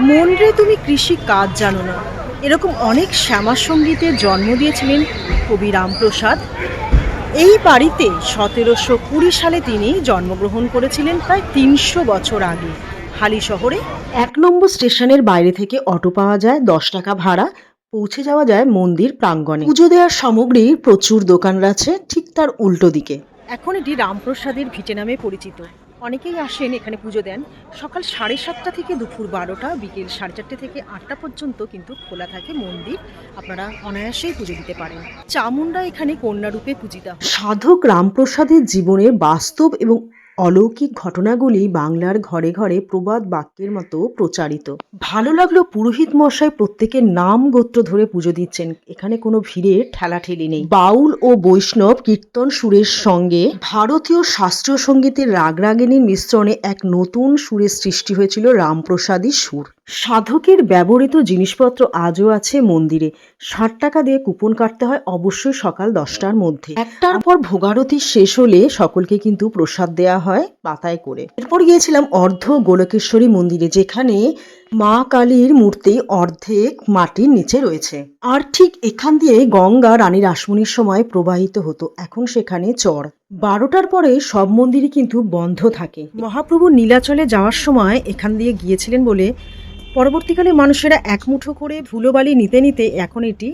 মন রে তুমি কৃষি কাজ জানো না, এরকম অনেক শ্যামা সঙ্গীতের জন্ম দিয়েছিলেন কবি রামপ্রসাদ। এই বাড়িতে 1720 সালে তিনি জন্মগ্রহণ করেছিলেন, প্রায় 300 বছর আগে। হালি শহরে 1 নম্বর স্টেশনের বাইরে থেকে অটো পাওয়া যায়, 10 টাকা ভাড়া, পৌঁছে যাওয়া যায় মন্দির প্রাঙ্গণে। পুজো দেওয়ার সামগ্রীর প্রচুর দোকান আছে ঠিক তার উল্টো দিকে। এখন এটি রামপ্রসাদের ভিটে নামে পরিচিত। অনেকেই আসেন এখানে পুজো দেন। সকাল 7:30 থেকে দুপুর 12টা, বিকেল 4:30 থেকে 8টা পর্যন্ত কিন্তু খোলা থাকে মন্দির। আপনারা অনায়াসেই পুজো দিতে পারেন। চামুন্ডা এখানে কন্যারূপে পূজিতা হয়। সাধক রামপ্রসাদের জীবনের বাস্তব এবং অলৌকিক ঘটনাগুলি বাংলার ঘরে ঘরে প্রবাদ বাক্যের মতো প্রচারিত। ভালো লাগলো পুরোহিত মশাই প্রত্যেকের নাম গোত্র ধরে পুজো দিচ্ছেন। এখানে কোনো ভিড়ের ঠেলাঠেলি নেই। বাউল ও বৈষ্ণব কীর্তন সুরের সঙ্গে ভারতীয় শাস্ত্রীয় সঙ্গীতের রাগরাগিনীর মিশ্রণে এক নতুন সুরের সৃষ্টি হয়েছিল রামপ্রসাদী সুর। সাধকের ব্যবহৃত জিনিসপত্র আজও আছে মন্দিরে। 60 টাকা দিয়ে কুপন কাটতে হয়, অবশ্যই সকাল 10টার মধ্যে। 1টার পর ভোগারতি শেষ হলে সকলকে কিন্তু প্রসাদ দেয়া হয় পাতায় করে। এরপর গিয়েছিলাম অর্ধ গোলকেশ্বরী মন্দিরে, যেখানে মা কালীর মূর্তি অর্ধেক মাটির নিচে রয়েছে। আর ঠিক এখান দিয়ে গঙ্গা রানী রাসমণির সময় প্রবাহিত হতো, এখন সেখানে চর। 12টার পরে সব মন্দিরই কিন্তু বন্ধ থাকে। মহাপ্রভু নীলাচলে যাওয়ার সময় এখান দিয়ে গিয়েছিলেন বলে পরবর্তীকালে মানুষেরা এক মুঠো করে ধুলোবালি নিতে নিতে এখন এটি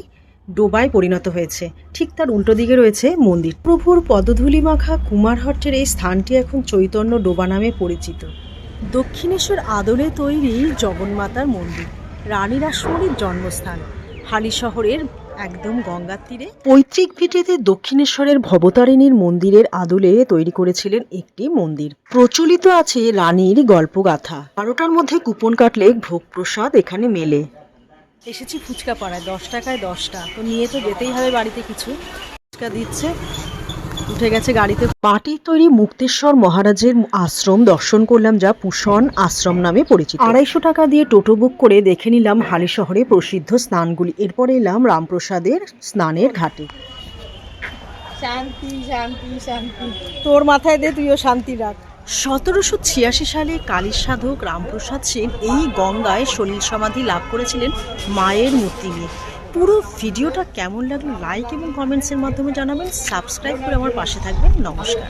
ডোবায় পরিণত হয়েছে। ঠিক তার উল্টো দিকে রয়েছে মন্দির। প্রভুর পদধূলি মাখা কুমারহট্টের এই স্থানটি এখন চৈতন্য ডোবা নামে পরিচিত। দক্ষিণেশ্বর আদলে তৈরি জগন্মাতার মন্দির, রানী রাসমণির জন্মস্থান। হালি শহরের একদম গঙ্গার তীরে পৈতৃক ভিটেতে দক্ষিণেশ্বরের ভবতারিণীর মন্দিরের আদলে তৈরি করেছিলেন একটি মন্দির। প্রচলিত আছে রানীর গল্পগাথা। 12টার মধ্যে কুপন কাটলে ভোগ প্রসাদ এখানে মেলে। এসেছি ফুচকা পাড়ায়, 10 টাকায় 10টা, তো নিয়ে তো যেতেই হবে বাড়িতে। কিছু ফুচকা দিচ্ছে, উঠে গেছে গাড়িতে। মাটির তৈরি মুক্তেশ্বর মহারাজের আশ্রম দর্শন করলাম, যা পুষণ আশ্রম নামে পরিচিত। 250 টাকা দিয়ে টোটো বুক করে দেখে নিলাম হালি শহরে প্রসিদ্ধ স্নানগুলি। এরপর এলাম রামপ্রসাদের স্নানের ঘাটে। শান্তি শান্তি শান্তি, তোর মাথায় দে, তুইও শান্তি রাখ। 1786 সালে কালীর সাধক রামপ্রসাদ সেন এই গঙ্গায় সলিল সমাধি লাভ করেছিলেন মায়ের মূর্তি নিয়ে। পুরো ভিডিওটা কেমন লাগলো লাইক এবং কমেন্টসের মাধ্যমে জানাবেন। সাবস্ক্রাইব করে আমার পাশে থাকবেন। নমস্কার।